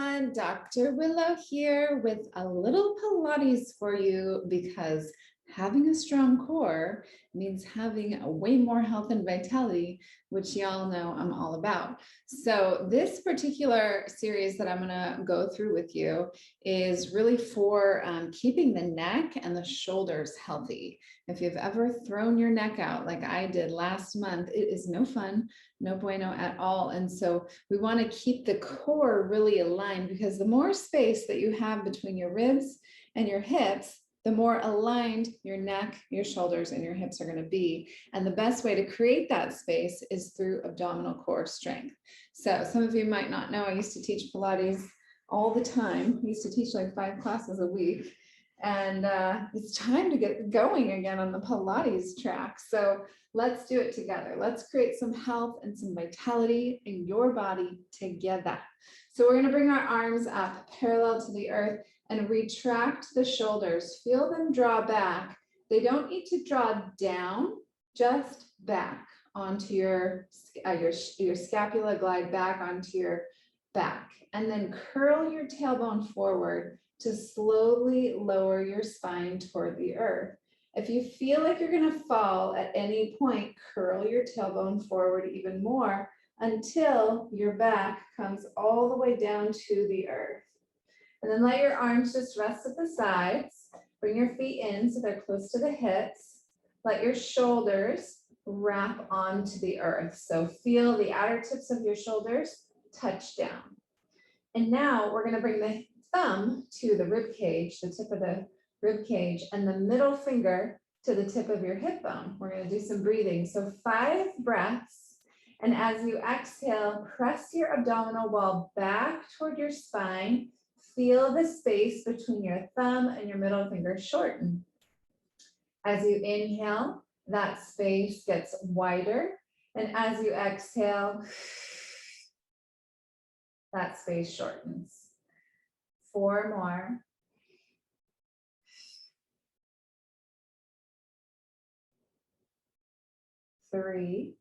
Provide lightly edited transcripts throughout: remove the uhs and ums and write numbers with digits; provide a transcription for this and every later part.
everyone, Dr. Willow here with a little Pilates for you, because having a strong core means having a way more health and vitality, which y'all know I'm all about. So this particular series that I'm gonna go through with you is really for keeping the neck and the shoulders healthy. If you've ever thrown your neck out like I did last month, it is no fun, no bueno at all. And so we want to keep the core really aligned, because the more space that you have between your ribs and your hips, the more aligned your neck, your shoulders, and your hips are going to be. And the best way to create that space is through abdominal core strength. So some of you might not know, I used to teach Pilates all the time. I used to teach like 5 classes a week. And it's time to get going again on the Pilates track. So let's do it together. Let's create some health and some vitality in your body together. So we're going to bring our arms up parallel to the earth and retract the shoulders. Feel them draw back. They don't need to draw down, just back onto your scapula, glide back onto your back. And then curl your tailbone forward to slowly lower your spine toward the earth. If you feel like you're going to fall at any point, curl your tailbone forward even more until your back comes all the way down to the earth. And then let your arms just rest at the sides. Bring your feet in so they're close to the hips. Let your shoulders wrap onto the earth. So feel the outer tips of your shoulders touch down. And now we're going to bring the thumb to the rib cage, the tip of the rib cage, and the middle finger to the tip of your hip bone. We're going to do some breathing. So 5 breaths. And as you exhale, press your abdominal wall back toward your spine. Feel the space between your thumb and your middle finger shorten. As you inhale, that space gets wider. And as you exhale, that space shortens. 4 more. 3.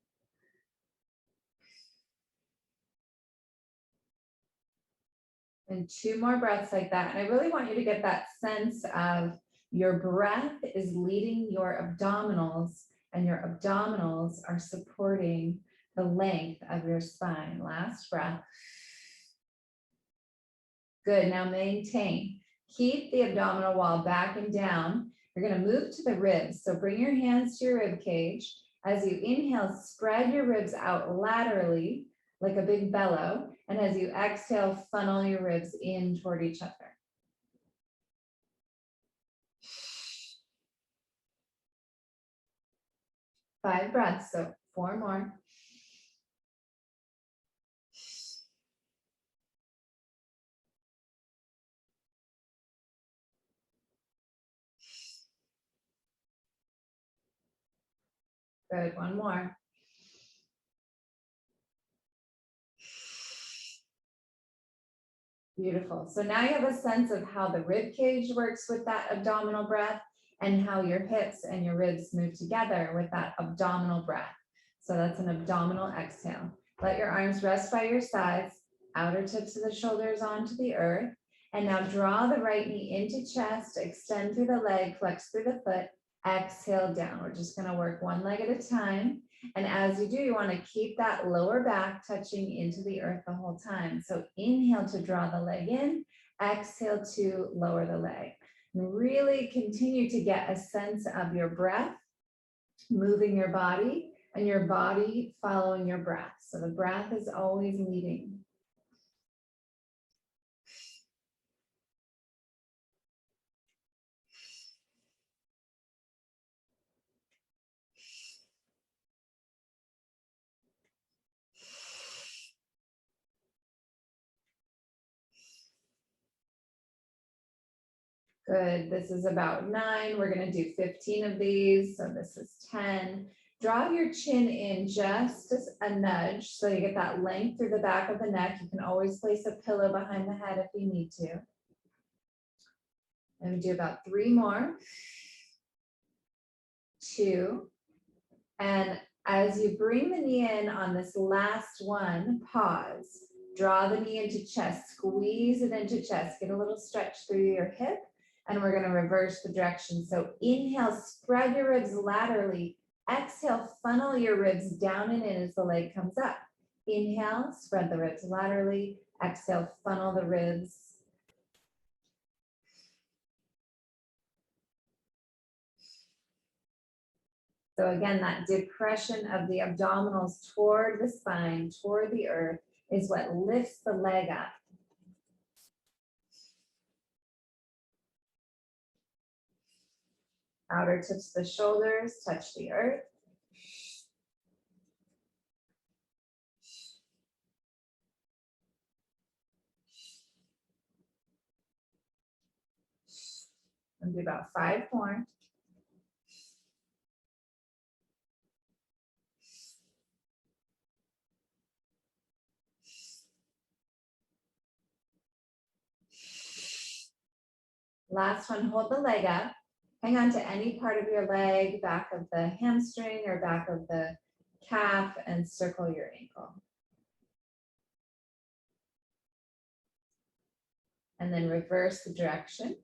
And 2 more breaths like that. And I really want you to get that sense of your breath is leading your abdominals, and your abdominals are supporting the length of your spine. Last breath. Good, now maintain. Keep the abdominal wall back and down. You're going to move to the ribs. So bring your hands to your rib cage. As you inhale, spread your ribs out laterally like a big bellow. And as you exhale, funnel your ribs in toward each other. Five breaths, so 4 more. Good, 1 more. Beautiful. So now you have a sense of how the rib cage works with that abdominal breath, and how your hips and your ribs move together with that abdominal breath. So that's an abdominal exhale. Let your arms rest by your sides, outer tips of the shoulders onto the earth. And now draw the right knee into chest, extend through the leg, flex through the foot, exhale down. We're just going to work one leg at a time. And as you do, you want to keep that lower back touching into the earth the whole time. So inhale to draw the leg in, exhale to lower the leg. And really continue to get a sense of your breath moving your body, and your body following your breath. So the breath is always leading. Good. This is about 9. We're going to do 15 of these. So this is 10. Draw your chin in just as a nudge so you get that length through the back of the neck. You can always place a pillow behind the head if you need to. And we do about 3 more. 2. And as you bring the knee in on this last one, pause. Draw the knee into chest, squeeze it into chest, get a little stretch through your hip, and we're gonna reverse the direction. So inhale, spread your ribs laterally. Exhale, funnel your ribs down and in as the leg comes up. Inhale, spread the ribs laterally. Exhale, funnel the ribs. So again, that depression of the abdominals toward the spine, toward the earth, is what lifts the leg up. Outer tips of the shoulders, touch the earth. And do about 5 more. Last one, hold the leg up. Hang on to any part of your leg, back of the hamstring or back of the calf, and circle your ankle. And then reverse the direction.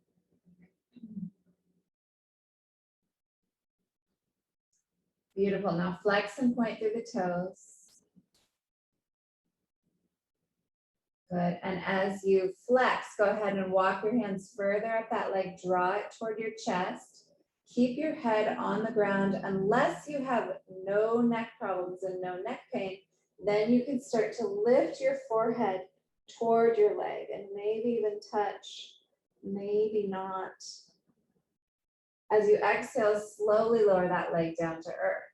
Beautiful. Now flex and point through the toes. Good. And as you flex, go ahead and walk your hands further up that leg, draw it toward your chest. Keep your head on the ground unless you have no neck problems and no neck pain. Then you can start to lift your forehead toward your leg and maybe even touch, maybe not. As you exhale, slowly lower that leg down to earth.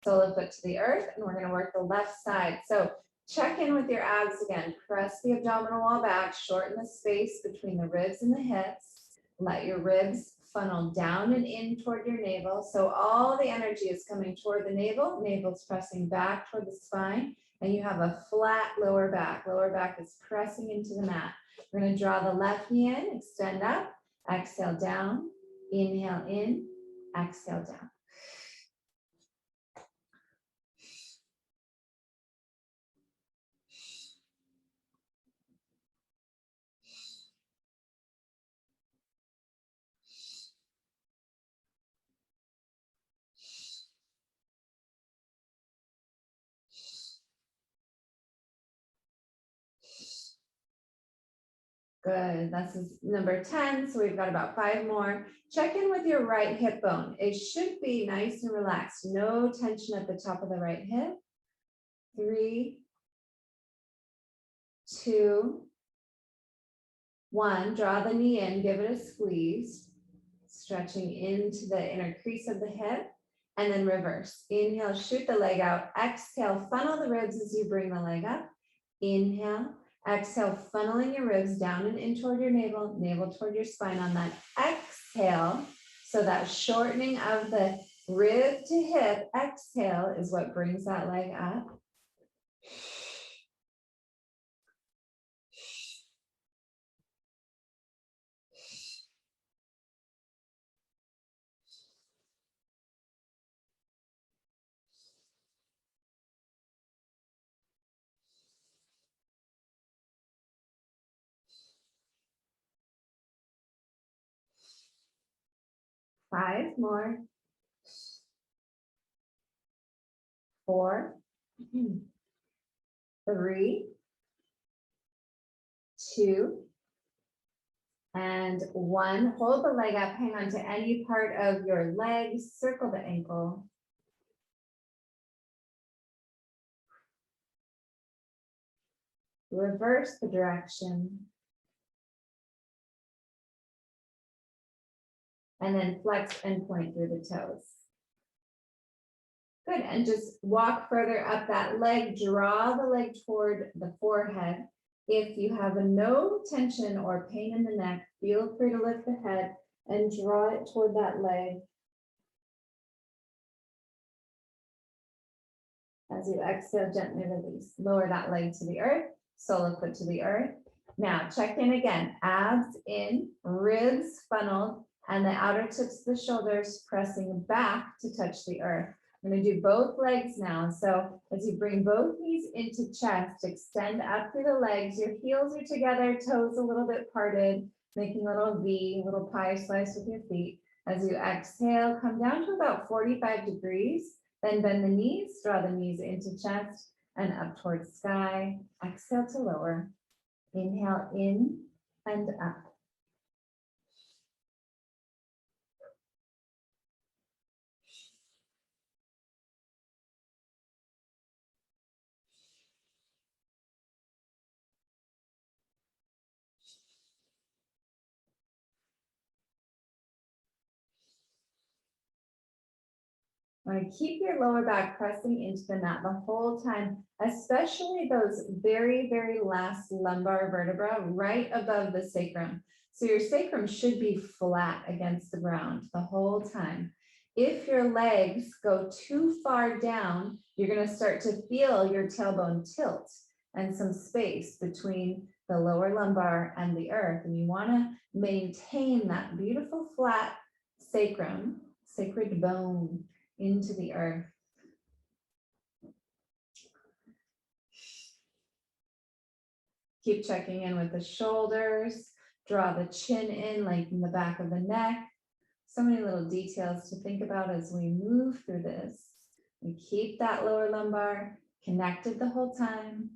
Sole foot to the earth, and we're going to work the left side. So check in with your abs again. Press the abdominal wall back, shorten the space between the ribs and the hips. Let your ribs funnel down and in toward your navel. So all the energy is coming toward the navel. Navel's pressing back toward the spine, and you have a flat lower back. Lower back is pressing into the mat. We're going to draw the left knee in, extend up, exhale down, inhale in, exhale down. Good, this is number 10, so we've got about 5 more. Check in with your right hip bone. It should be nice and relaxed. No tension at the top of the right hip. 3, 2, 1. Draw the knee in, give it a squeeze. Stretching into the inner crease of the hip, and then reverse. Inhale, shoot the leg out. Exhale, funnel the ribs as you bring the leg up. Inhale. Exhale, funneling your ribs down and in toward your navel, navel toward your spine on that exhale. So that shortening of the rib to hip exhale is what brings that leg up. Five more. 4, 3, 2, and 1. Hold the leg up, hang on to any part of your leg, circle the ankle. Reverse the direction. And then flex and point through the toes. Good, and just walk further up that leg, draw the leg toward the forehead. If you have no tension or pain in the neck, feel free to lift the head and draw it toward that leg. As you exhale, gently release. Lower that leg to the earth, sole foot to the earth. Now check in again, abs in, ribs funneled, and the outer tips of the shoulders pressing back to touch the earth. I'm going to do both legs now. So as you bring both knees into chest, extend up through the legs. Your heels are together, toes a little bit parted, making a little V, a little pie slice with your feet. As you exhale, come down to about 45 degrees. Then bend the knees, draw the knees into chest and up towards sky. Exhale to lower. Inhale in and up. Want to keep your lower back pressing into the mat the whole time, especially those very, very last lumbar vertebra right above the sacrum. So your sacrum should be flat against the ground the whole time. If your legs go too far down, you're going to start to feel your tailbone tilt and some space between the lower lumbar and the earth. And you want to maintain that beautiful flat sacrum, sacred bone, into the earth. Keep checking in with the shoulders. Draw the chin in, lengthen the back of the neck. So many little details to think about as we move through this. We keep that lower lumbar connected the whole time.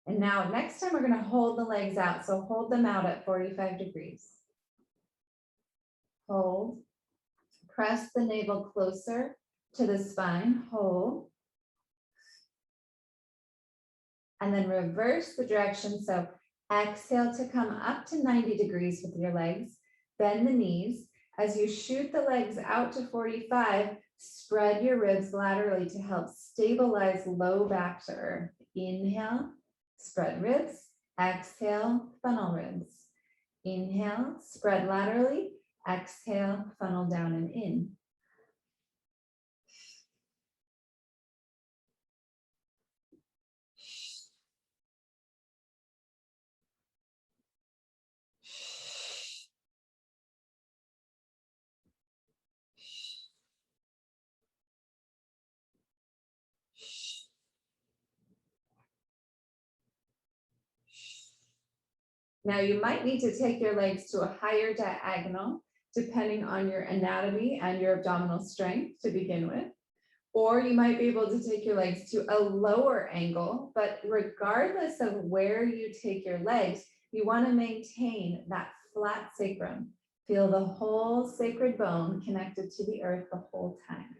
And now next time we're going to hold the legs out. So hold them out at 45 degrees. Hold. Press the navel closer to the spine. Hold. And then reverse the direction. So exhale to come up to 90 degrees with your legs. Bend the knees. As you shoot the legs out to 45, spread your ribs laterally to help stabilize low back to earth. Inhale, spread ribs. Exhale, funnel ribs. Inhale, spread laterally. Exhale, funnel down and in. Now you might need to take your legs to a higher diagonal, depending on your anatomy and your abdominal strength to begin with. Or you might be able to take your legs to a lower angle, but regardless of where you take your legs, you want to maintain that flat sacrum. Feel the whole sacred bone connected to the earth the whole time.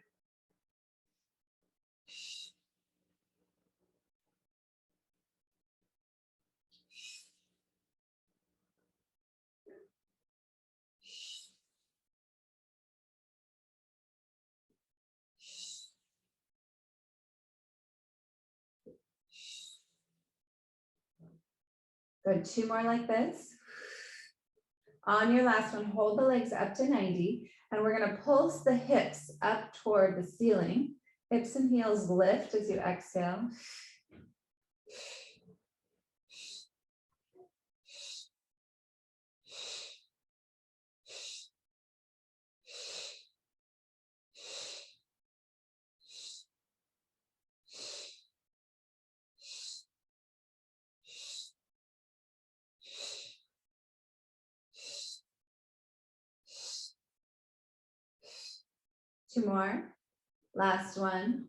Good, 2 more like this. On your last one, hold the legs up to 90, and we're going to pulse the hips up toward the ceiling. Hips and heels lift as you exhale. Two more. Last one.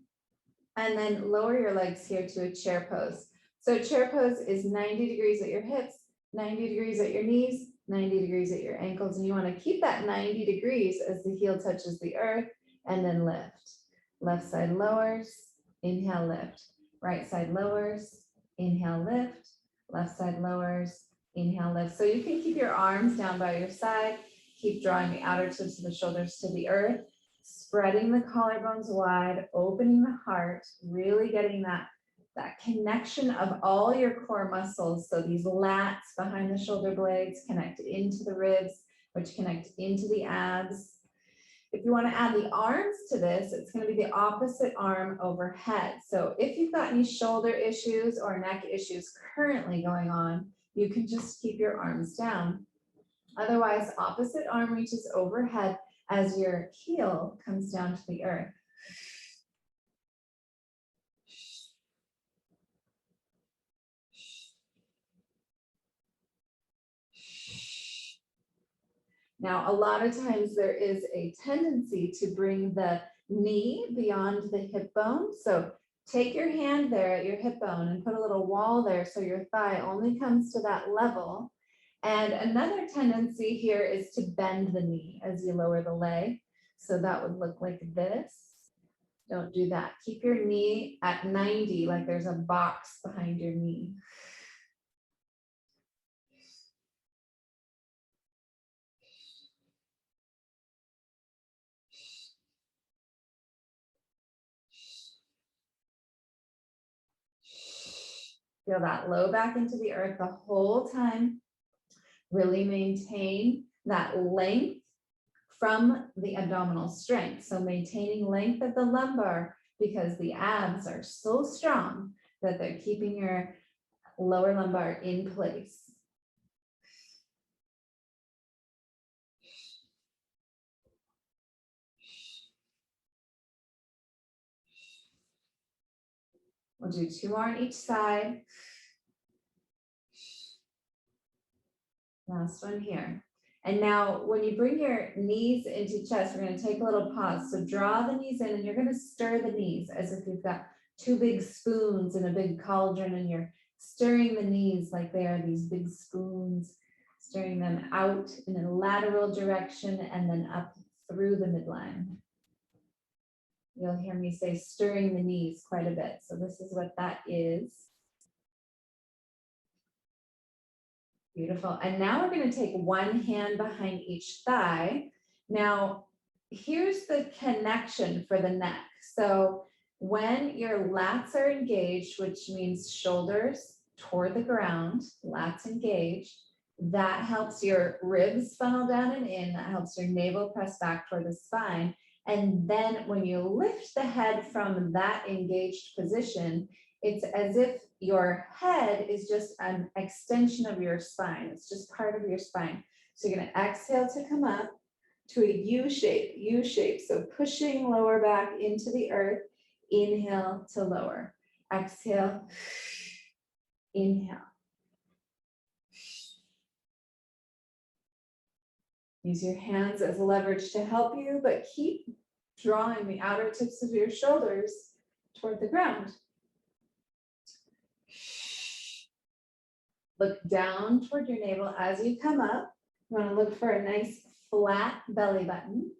And then lower your legs here to a chair pose. So chair pose is 90 degrees at your hips, 90 degrees at your knees, 90 degrees at your ankles. And you want to keep that 90 degrees as the heel touches the earth, and then lift. Left side lowers, inhale, lift. Right side lowers, inhale, lift. Left side lowers, inhale, lift. So you can keep your arms down by your side, keep drawing the outer tips of the shoulders to the earth, spreading the collarbones wide, opening the heart, really getting that connection of all your core muscles. So these lats behind the shoulder blades connect into the ribs, which connect into the abs. If you want to add the arms to this, it's going to be the opposite arm overhead. So if you've got any shoulder issues or neck issues currently going on, you can just keep your arms down. Otherwise, opposite arm reaches overhead as your heel comes down to the earth. Now, a lot of times there is a tendency to bring the knee beyond the hip bone. So take your hand there at your hip bone and put a little wall there so your thigh only comes to that level. And another tendency here is to bend the knee as you lower the leg. So that would look like this. Don't do that. Keep your knee at 90, like there's a box behind your knee. Feel that low back into the earth the whole time. Really maintain that length from the abdominal strength. So maintaining length of the lumbar because the abs are so strong that they're keeping your lower lumbar in place. We'll do 2 more on each side. Last one here. And now when you bring your knees into chest, we're going to take a little pause. So draw the knees in and you're going to stir the knees as if you've got 2 big spoons in a big cauldron and you're stirring the knees like they are these big spoons, stirring them out in a lateral direction and then up through the midline. You'll hear me say stirring the knees quite a bit. So this is what that is. Beautiful. And now we're going to take one hand behind each thigh. Now, here's the connection for the neck. So when your lats are engaged, which means shoulders toward the ground, lats engaged, that helps your ribs funnel down and in. That helps your navel press back toward the spine. And then when you lift the head from that engaged position, it's as if your head is just an extension of your spine. It's just part of your spine. So you're going to exhale to come up to a U shape. So pushing lower back into the earth, inhale to lower. Exhale, inhale. Use your hands as leverage to help you, but keep drawing the outer tips of your shoulders toward the ground. Look down toward your navel as you come up. You want to look for a nice flat belly button.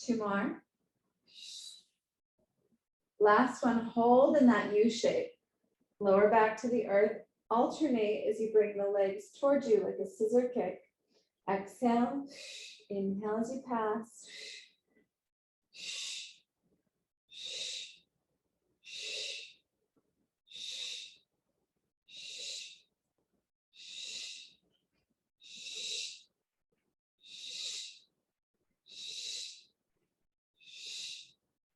Two more. Last one, hold in that U shape. Lower back to the earth. Alternate as you bring the legs towards you like a scissor kick. Exhale, inhale as you pass.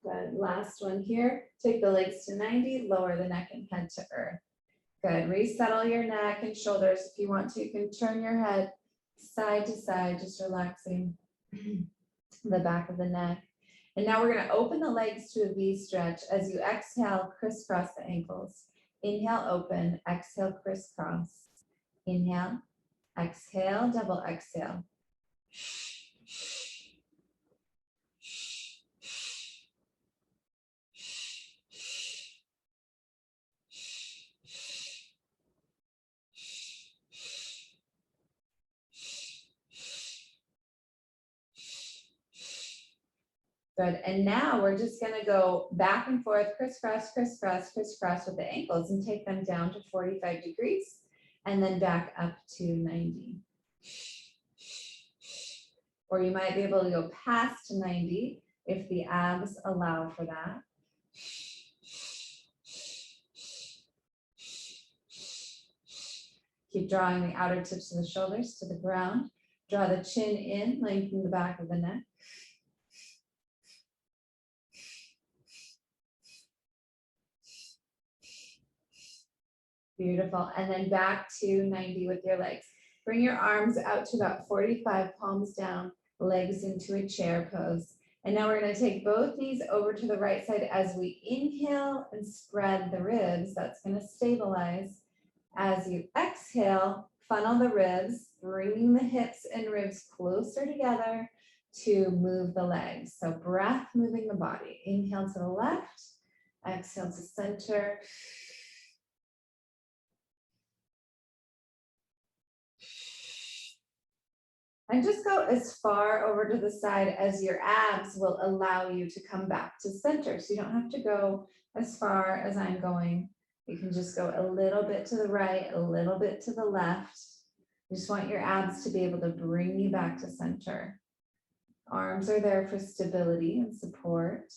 Good, last one here. Take the legs to 90, lower the neck and head to earth. Good, resettle your neck and shoulders. If you want to, you can turn your head side to side, just relaxing the back of the neck. And now we're going to open the legs to a V stretch. As you exhale, crisscross the ankles. Inhale, open, exhale, crisscross. Inhale, exhale, double exhale. Good, and now we're just gonna go back and forth, crisscross, crisscross, crisscross with the ankles and take them down to 45 degrees. and then back up to 90. Or you might be able to go past 90 if the abs allow for that. Keep drawing the outer tips of the shoulders to the ground. Draw the chin in, lengthen the back of the neck. Beautiful. And then back to 90 with your legs. Bring your arms out to about 45, palms down, legs into a chair pose. And now we're going to take both knees over to the right side as we inhale and spread the ribs. That's going to stabilize. As you exhale, funnel the ribs, bringing the hips and ribs closer together to move the legs. So breath moving the body. Inhale to the left, exhale to center. And just go as far over to the side as your abs will allow you to come back to center. So you don't have to go as far as I'm going. You can just go a little bit to the right, a little bit to the left. You just want your abs to be able to bring you back to center. Arms are there for stability and support.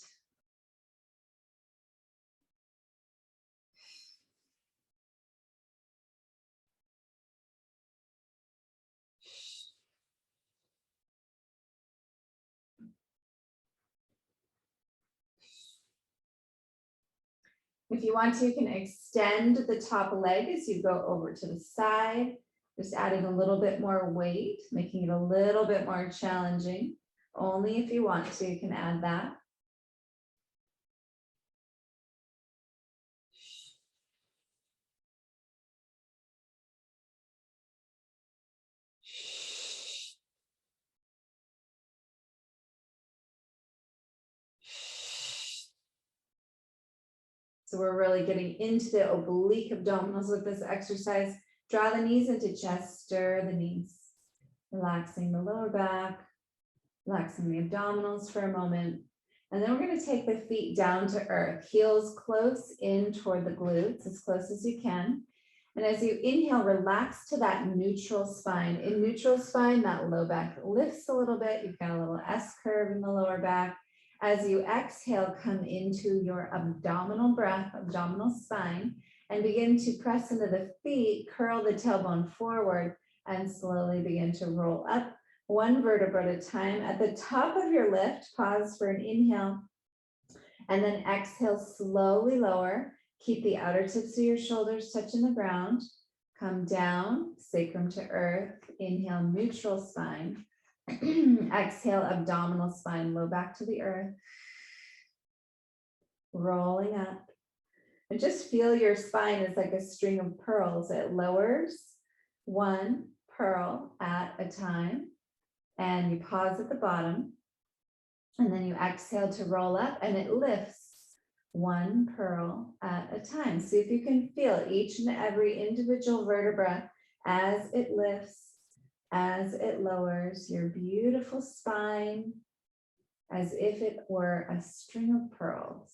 If you want to, you can extend the top leg as you go over to the side, just adding a little bit more weight, making it a little bit more challenging. Only if you want to, you can add that. So we're really getting into the oblique abdominals with this exercise. Draw the knees into chest, stir the knees, relaxing the lower back, relaxing the abdominals for a moment. And then we're going to take the feet down to earth, heels close in toward the glutes, as close as you can. And as you inhale, relax to that neutral spine. In neutral spine, that low back lifts a little bit. You've got a little S curve in the lower back. As you exhale, come into your abdominal breath, abdominal spine, and begin to press into the feet, curl the tailbone forward, and slowly begin to roll up one vertebra at a time. At the top of your lift, pause for an inhale, and then exhale, slowly lower. Keep the outer tips of your shoulders touching the ground. Come down, sacrum to earth. Inhale, neutral spine. Exhale, abdominal spine, low back to the earth. Rolling up. And just feel your spine is like a string of pearls. It lowers one pearl at a time. And you pause at the bottom. And then you exhale to roll up, and it lifts one pearl at a time. See if you can feel each and every individual vertebra as it lifts, as it lowers your beautiful spine, as if it were a string of pearls.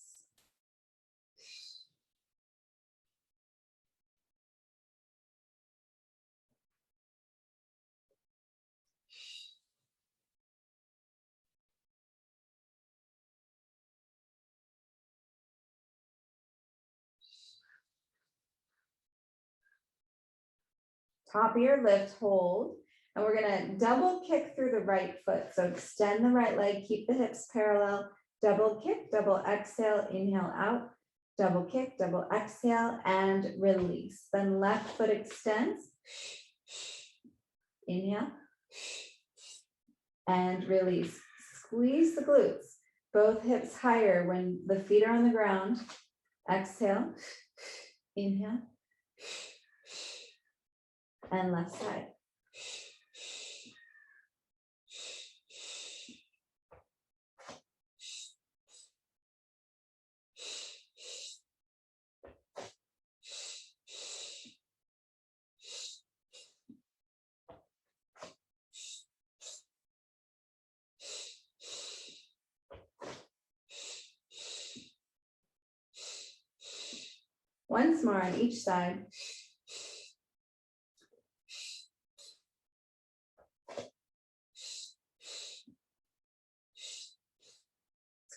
Top of your lift, hold. And we're gonna double kick through the right foot. So extend the right leg, keep the hips parallel, double kick, double exhale, inhale out, double kick, double exhale, and release. Then left foot extends, inhale, and release. Squeeze the glutes, both hips higher when the feet are on the ground. Exhale, inhale, and left side. Once more on each side.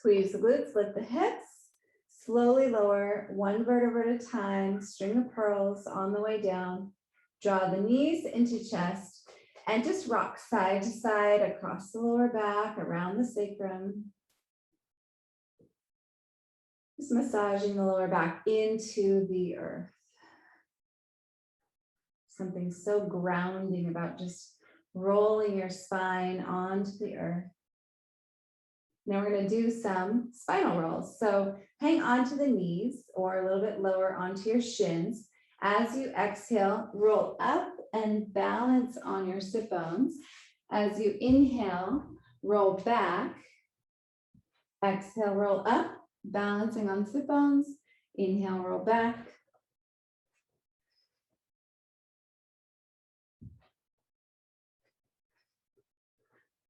Squeeze the glutes, lift the hips, slowly lower one vertebra at a time, string of pearls on the way down. Draw the knees into chest and just rock side to side across the lower back, around the sacrum. Just massaging the lower back into the earth. Something so grounding about just rolling your spine onto the earth. Now we're going to do some spinal rolls. So hang onto the knees or a little bit lower onto your shins. As you exhale, roll up and balance on your sit bones. As you inhale, roll back. Exhale, roll up, balancing on sit bones. Inhale, roll back.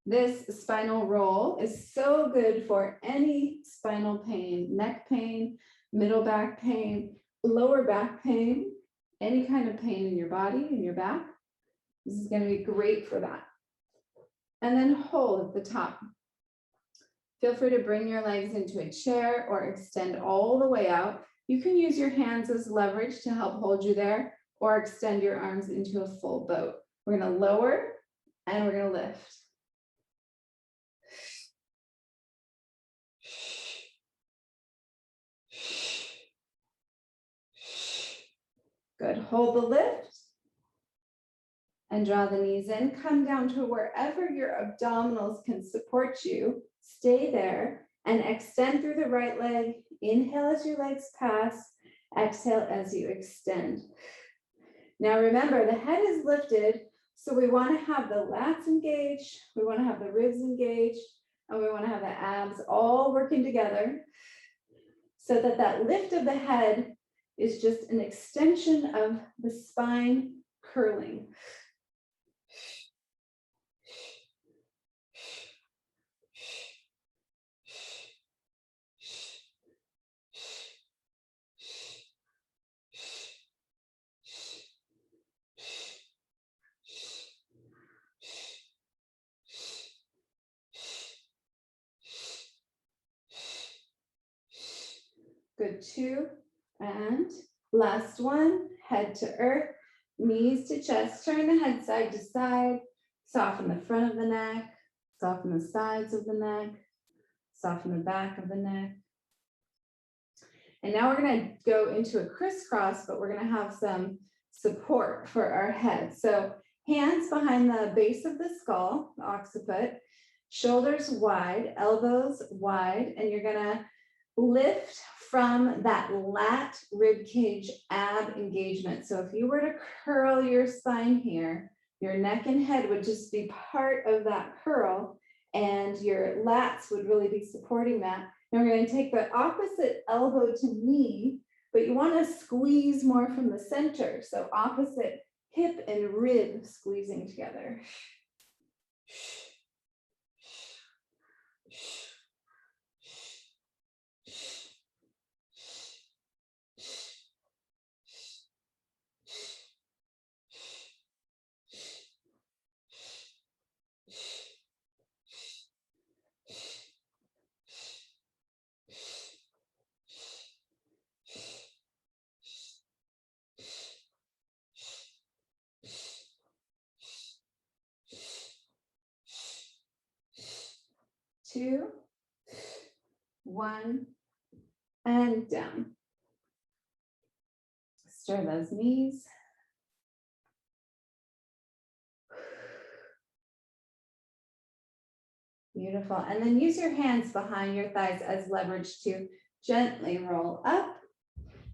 This spinal roll is so good for any spinal pain, neck pain, middle back pain, lower back pain, any kind of pain in your body, in your back. This is going to be great for that. And then hold at the top. Feel free to bring your legs into a chair or extend all the way out. You can use your hands as leverage to help hold you there, or extend your arms into a full boat. We're going to lower and we're going to lift. Good. Hold the lift and draw the knees in. Come down to wherever your abdominals can support you. Stay there and extend through the right leg. Inhale as your legs pass. Exhale as you extend. Now remember, the head is lifted, so we want to have the lats engaged, we want to have the ribs engaged, and we want to have the abs all working together so that that lift of the head is just an extension of the spine curling. Good, 2, and last one, head to earth, knees to chest, turn the head side to side, soften the front of the neck, soften the sides of the neck, soften the back of the neck. And now we're going to go into a crisscross, but we're going to have some support for our head. So hands behind the base of the skull, the occiput, shoulders wide, elbows wide, and you're going to lift from that lat rib cage ab engagement. So if you were to curl your spine here, your neck and head would just be part of that curl, and your lats would really be supporting that. Now we're going to take the opposite elbow to knee, but you want to squeeze more from the center. So opposite hip and rib squeezing together. Two, 1, and down. Stir those knees. Beautiful. And then use your hands behind your thighs as leverage to gently roll up.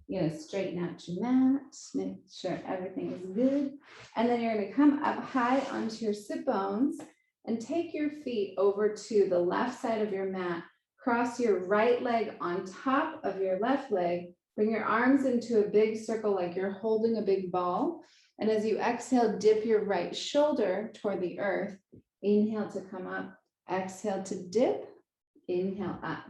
You're going to straighten out your mat, make sure everything is good. And then you're going to come up high onto your sit bones and take your feet over to the left side of your mat. Cross your right leg on top of your left leg. Bring your arms into a big circle like you're holding a big ball. And as you exhale, dip your right shoulder toward the earth. Inhale to come up. Exhale to dip. Inhale up.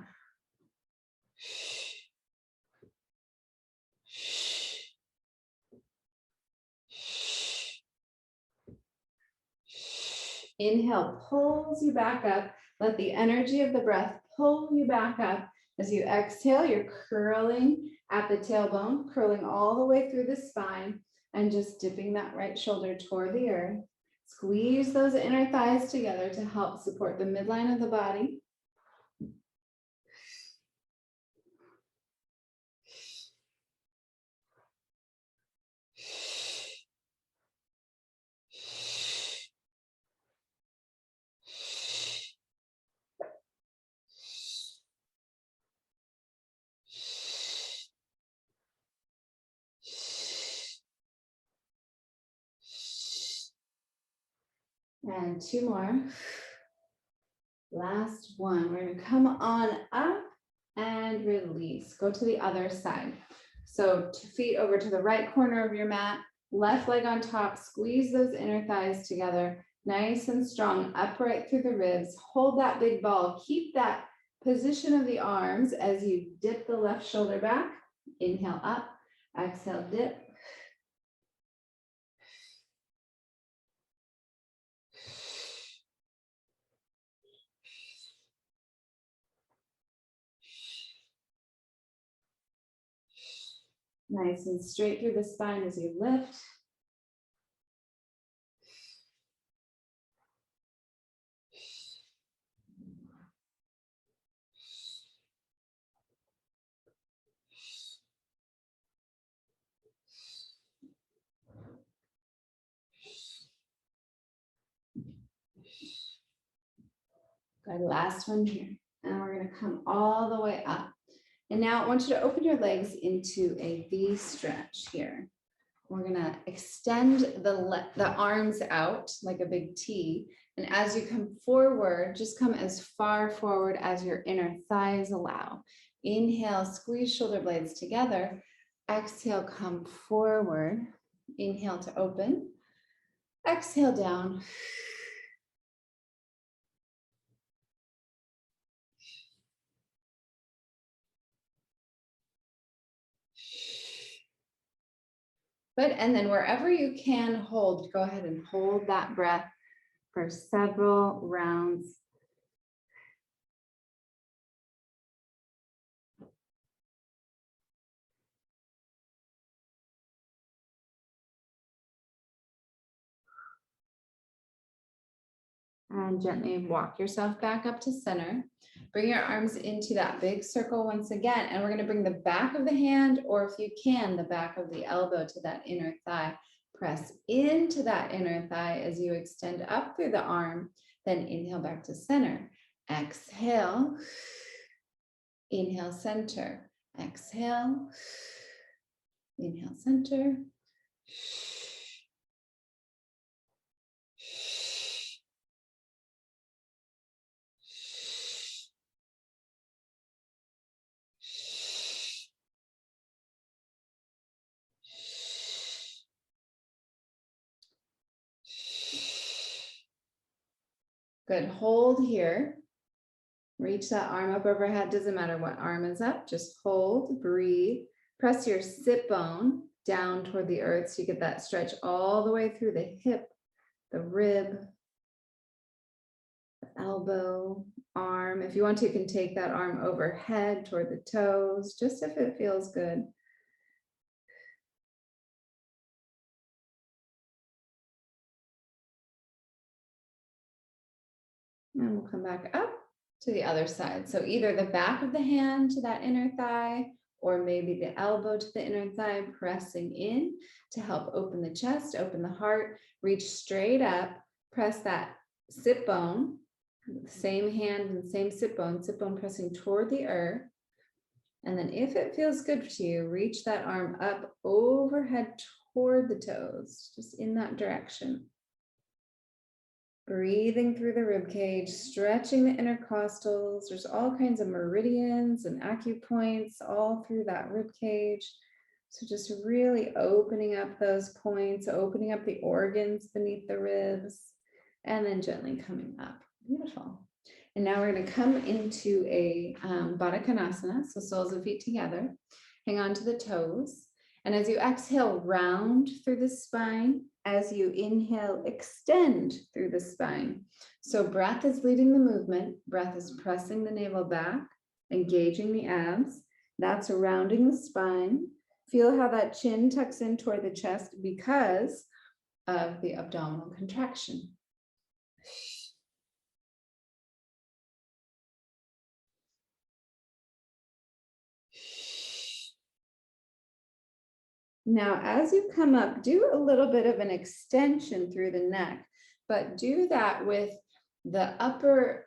Inhale pulls you back up. Let the energy of the breath pull you back up. As you exhale, you're curling at the tailbone, curling all the way through the spine, and just dipping that right shoulder toward the earth. Squeeze those inner thighs together to help support the midline of the body. And two more. Last one. We're going to come on up and release. Go to the other side. So 2 feet over to the right corner of your mat, left leg on top, squeeze those inner thighs together, nice and strong, upright through the ribs. Hold that big ball. Keep that position of the arms as you dip the left shoulder back. Inhale up, exhale, dip. Nice and straight through the spine as you lift. Good, last one here. And we're gonna come all the way up. And now I want you to open your legs into a V stretch here. We're gonna extend the arms out like a big T. And as you come forward, just come as far forward as your inner thighs allow. Inhale, squeeze shoulder blades together. Exhale, come forward. Inhale to open. Exhale down. Good, and then wherever you can hold, go ahead and hold that breath for several rounds. And gently walk yourself back up to center. Bring your arms into that big circle once again, and we're gonna bring the back of the hand, or if you can, the back of the elbow to that inner thigh. Press into that inner thigh as you extend up through the arm, then inhale back to center. Exhale, inhale center, exhale, inhale center. Good, hold here. Reach that arm up overhead, doesn't matter what arm is up, just hold, breathe. Press your sit bone down toward the earth so you get that stretch all the way through the hip, the rib, the elbow, arm. If you want to, you can take that arm overhead toward the toes, just if it feels good. And we'll come back up to the other side. So either the back of the hand to that inner thigh, or maybe the elbow to the inner thigh, pressing in to help open the chest, open the heart, reach straight up, press that sit bone, same hand and same sit bone pressing toward the earth. And then if it feels good to you, reach that arm up overhead toward the toes, just in that direction. Breathing through the rib cage, stretching the intercostals. There's all kinds of meridians and acupoints all through that rib cage. So just really opening up those points, opening up the organs beneath the ribs, and then gently coming up. Beautiful. And now we're going to come into a Baddha Konasana, so soles of feet together. Hang on to the toes. And as you exhale, round through the spine. As you inhale, extend through the spine. So breath is leading the movement. Breath is pressing the navel back, engaging the abs. That's rounding the spine. Feel how that chin tucks in toward the chest because of the abdominal contraction. Now, as you come up, do a little bit of an extension through the neck, but do that with the upper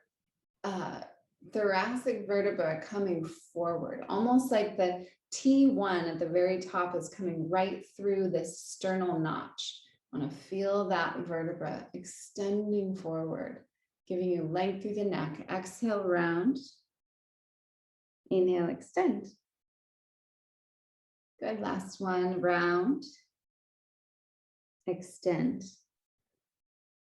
thoracic vertebra coming forward, almost like the T1 at the very top is coming right through this sternal notch. I want to feel that vertebra extending forward, giving you length through the neck. Exhale, round. Inhale, extend. Good, last one, round. Extend.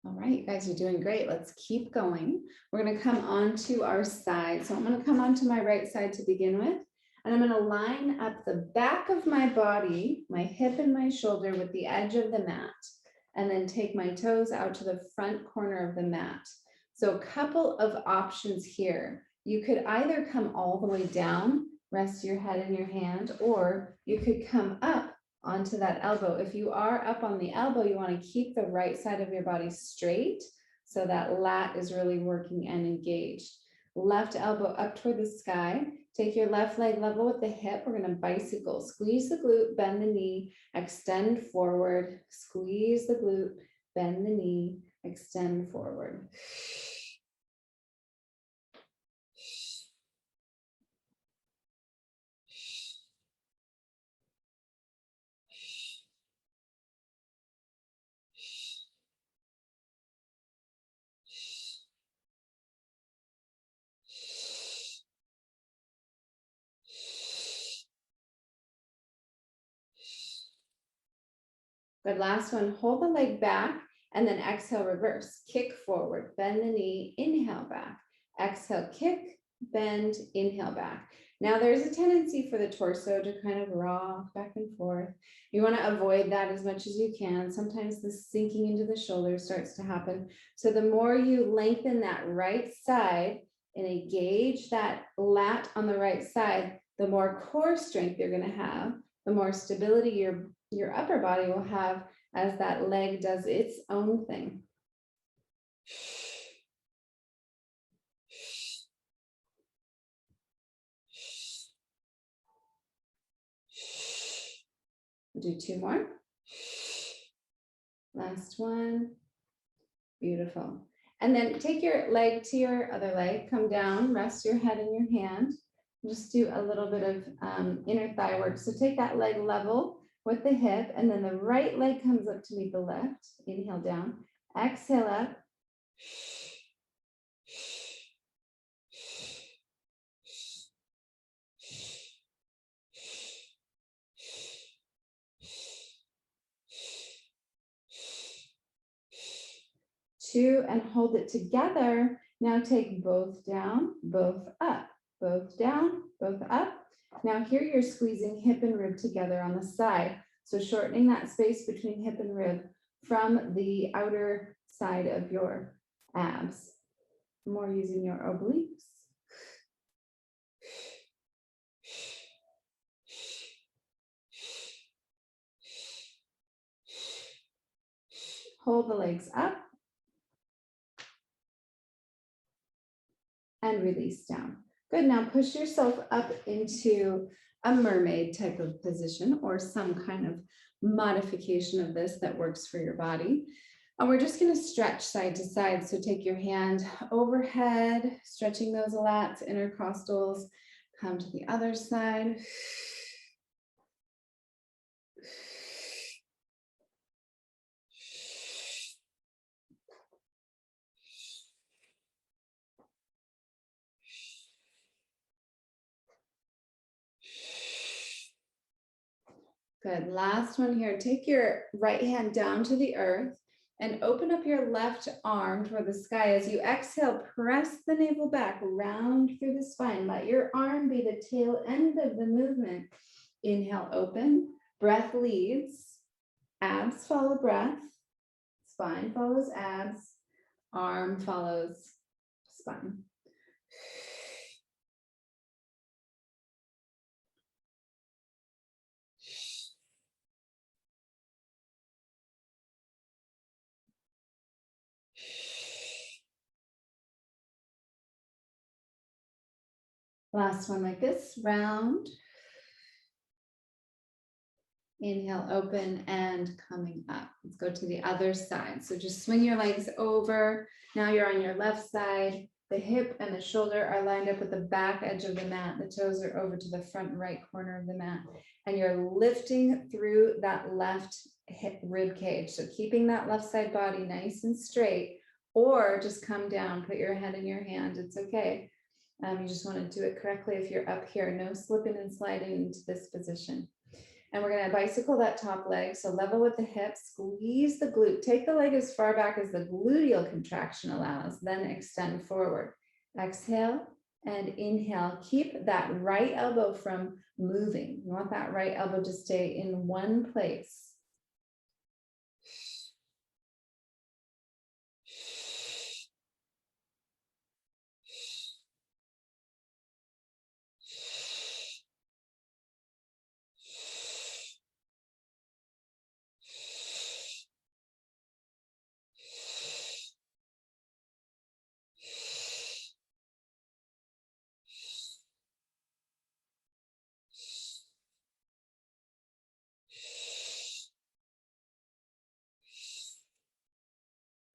All right, you guys are doing great. Let's keep going. We're going to come onto our side. So I'm going to come onto my right side to begin with. And I'm going to line up the back of my body, my hip and my shoulder with the edge of the mat. And then take my toes out to the front corner of the mat. So a couple of options here. You could either come all the way down, rest your head in your hand, or you could come up onto that elbow. If you are up on the elbow, you want to keep the right side of your body straight so that lat is really working and engaged. Left elbow up toward the sky. Take your left leg level with the hip. We're going to bicycle. Squeeze the glute, bend the knee, extend forward. Squeeze the glute, bend the knee, extend forward. Good, last one, hold the leg back and then exhale, reverse, kick forward, bend the knee, inhale back, exhale, kick, bend, inhale back. Now there's a tendency for the torso to kind of rock back and forth. You want to avoid that as much as you can. Sometimes the sinking into the shoulders starts to happen. So the more you lengthen that right side and engage that lat on the right side, the more core strength you're going to have, the more stability your upper body will have as that leg does its own thing. We'll do 2 more. Last one. Beautiful. And then take your leg to your other leg, come down, rest your head in your hand. Just do a little bit of inner thigh work. So take that leg level with the hip, and then the right leg comes up to meet the left. Inhale down, exhale up. Two, and hold it together. Now take both down, both up, both down, both up. Now here you're squeezing hip and rib together on the side. So shortening that space between hip and rib from the outer side of your abs. More using your obliques. Hold the legs up. And release down. Good, now push yourself up into a mermaid type of position or some kind of modification of this that works for your body. And we're just going to stretch side to side. So take your hand overhead, stretching those lats, intercostals, come to the other side. Good, last one here. Take your right hand down to the earth and open up your left arm toward the sky. As you exhale, press the navel back, round through the spine. Let your arm be the tail end of the movement. Inhale, open. Breath leads, abs follow breath, spine follows abs, arm follows spine. Last one like this, round. Inhale, open and coming up. Let's go to the other side. So just swing your legs over. Now you're on your left side. The hip and the shoulder are lined up with the back edge of the mat. The toes are over to the front right corner of the mat. And you're lifting through that left hip rib cage. So keeping that left side body nice and straight, or just come down, put your head in your hand. It's okay. You just want to do it correctly if you're up here. No slipping and sliding into this position. And we're going to bicycle that top leg. So level with the hips, squeeze the glute. Take the leg as far back as the gluteal contraction allows, then extend forward. Exhale and inhale. Keep that right elbow from moving. You want that right elbow to stay in one place.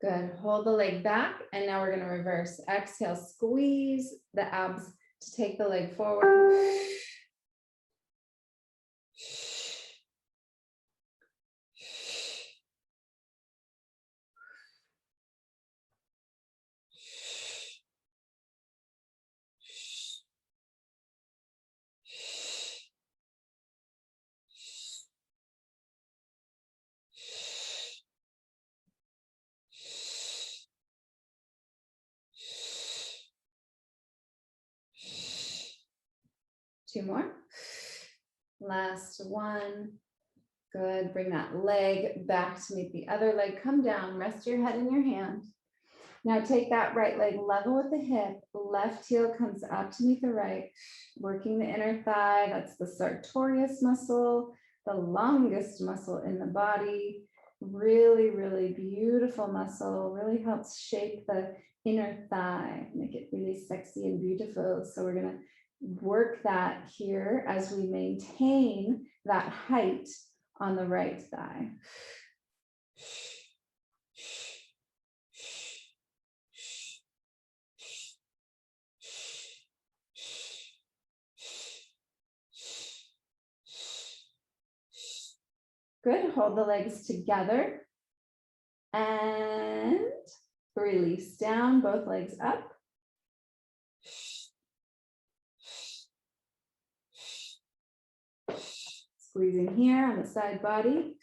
Good. Hold the leg back. And now we're going to reverse. Exhale, squeeze the abs to take the leg forward. Two more. Last one. Good. Bring that leg back to meet the other leg. Come down, rest your head in your hand. Now take that right leg level with the hip. Left heel comes up to meet the right, working the inner thigh. That's the sartorius muscle, the longest muscle in the body. Really, really beautiful muscle. Really helps shape the inner thigh, make it really sexy and beautiful. So we're going to work that here as we maintain that height on the right thigh. Good. Hold the legs together and release down, both legs up. Squeezing here on the side body.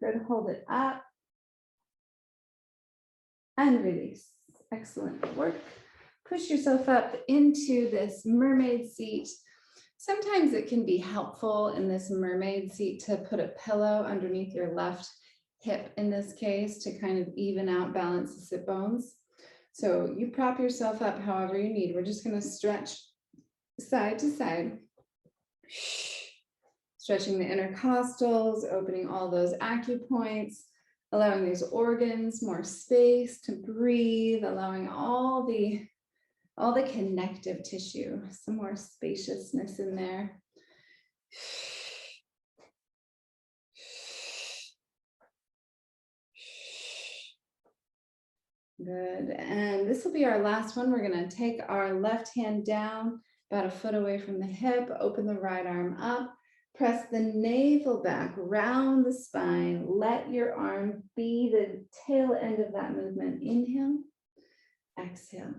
Good. Hold it up and release. Excellent work. Push yourself up into this mermaid seat. Sometimes it can be helpful in this mermaid seat to put a pillow underneath your left hip in this case to kind of even out, balance the sit bones. So you prop yourself up however you need. We're just going to stretch side to side. Stretching the intercostals, opening all those acupoints, allowing these organs more space to breathe, allowing all the connective tissue, some more spaciousness in there. Good. And this will be our last one. We're going to take our left hand down about a foot away from the hip, open the right arm up, press the navel back, round the spine. Let your arm be the tail end of that movement. Inhale, exhale.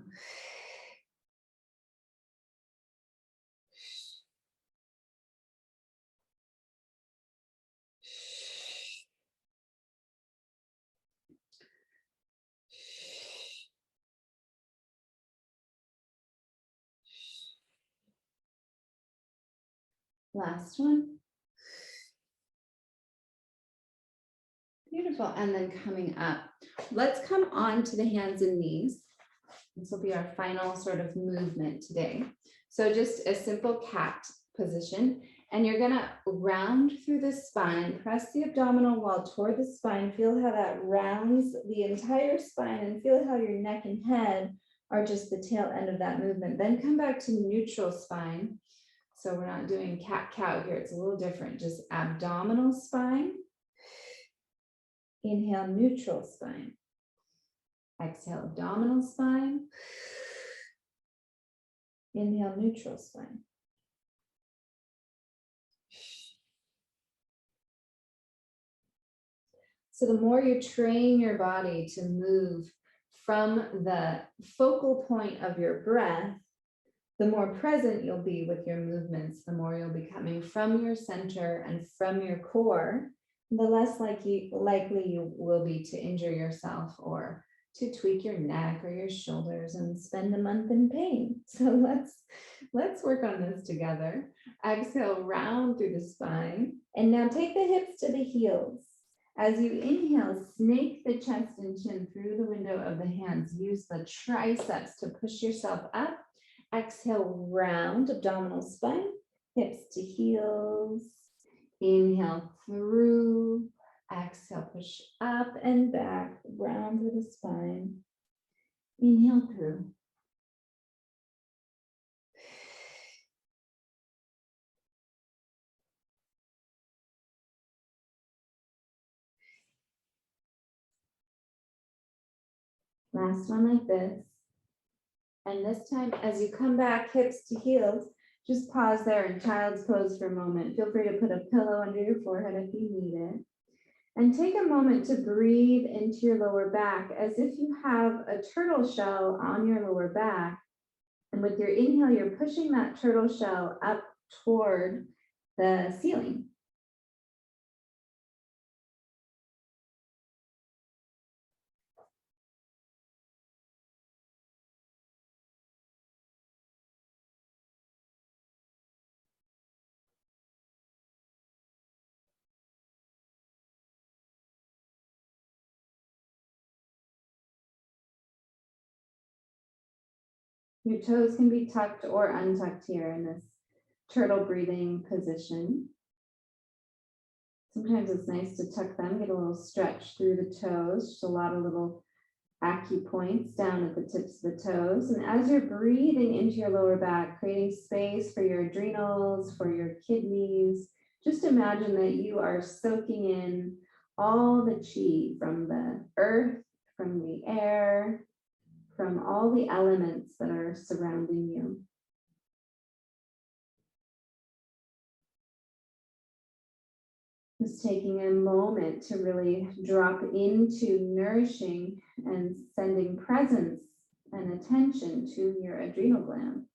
Last one. Beautiful. And then coming up, let's come on to the hands and knees. This will be our final sort of movement today. So just a simple cat position. And you're going to round through the spine, press the abdominal wall toward the spine. Feel how that rounds the entire spine and feel how your neck and head are just the tail end of that movement. Then come back to neutral spine. So we're not doing cat-cow here. It's a little different. Just abdominal spine. Inhale, neutral spine. Exhale, abdominal spine. Inhale, neutral spine. So the more you train your body to move from the focal point of your breath, the more present you'll be with your movements, the more you'll be coming from your center and from your core, the less likely you will be to injure yourself or to tweak your neck or your shoulders and spend a month in pain. So let's work on this together. Exhale, round through the spine. And now take the hips to the heels. As you inhale, snake the chest and chin through the window of the hands. Use the triceps to push yourself up. Exhale, round abdominal spine, hips to heels. Inhale through. Exhale, push up and back, round through the spine. Inhale through. Last one like this. And this time, as you come back, hips to heels, just pause there in child's pose for a moment. Feel free to put a pillow under your forehead if you need it. And take a moment to breathe into your lower back as if you have a turtle shell on your lower back. And with your inhale, you're pushing that turtle shell up toward the ceiling. Your toes can be tucked or untucked here in this turtle breathing position. Sometimes it's nice to tuck them, get a little stretch through the toes, just a lot of little acupoints down at the tips of the toes. And as you're breathing into your lower back, creating space for your adrenals, for your kidneys, just imagine that you are soaking in all the chi from the earth, from the air, from all the elements that are surrounding you. Just taking a moment to really drop into nourishing and sending presence and attention to your adrenal glands.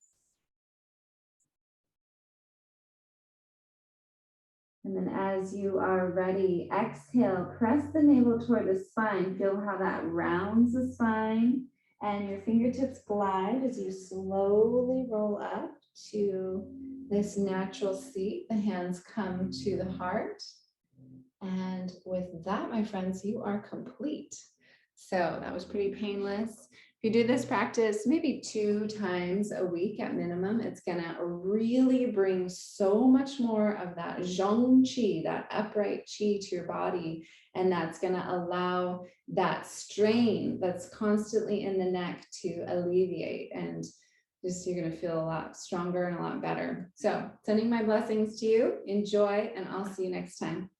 And then as you are ready, exhale, press the navel toward the spine. Feel how that rounds the spine. And your fingertips glide as you slowly roll up to this natural seat. The hands come to the heart. And with that, my friends, you are complete. So that was pretty painless. If you do this practice maybe 2 times a week at minimum, it's gonna really bring so much more of that zhong qi, that upright qi to your body. And that's gonna allow that strain that's constantly in the neck to alleviate. And just you're gonna feel a lot stronger and a lot better. So sending my blessings to you. Enjoy, and I'll see you next time.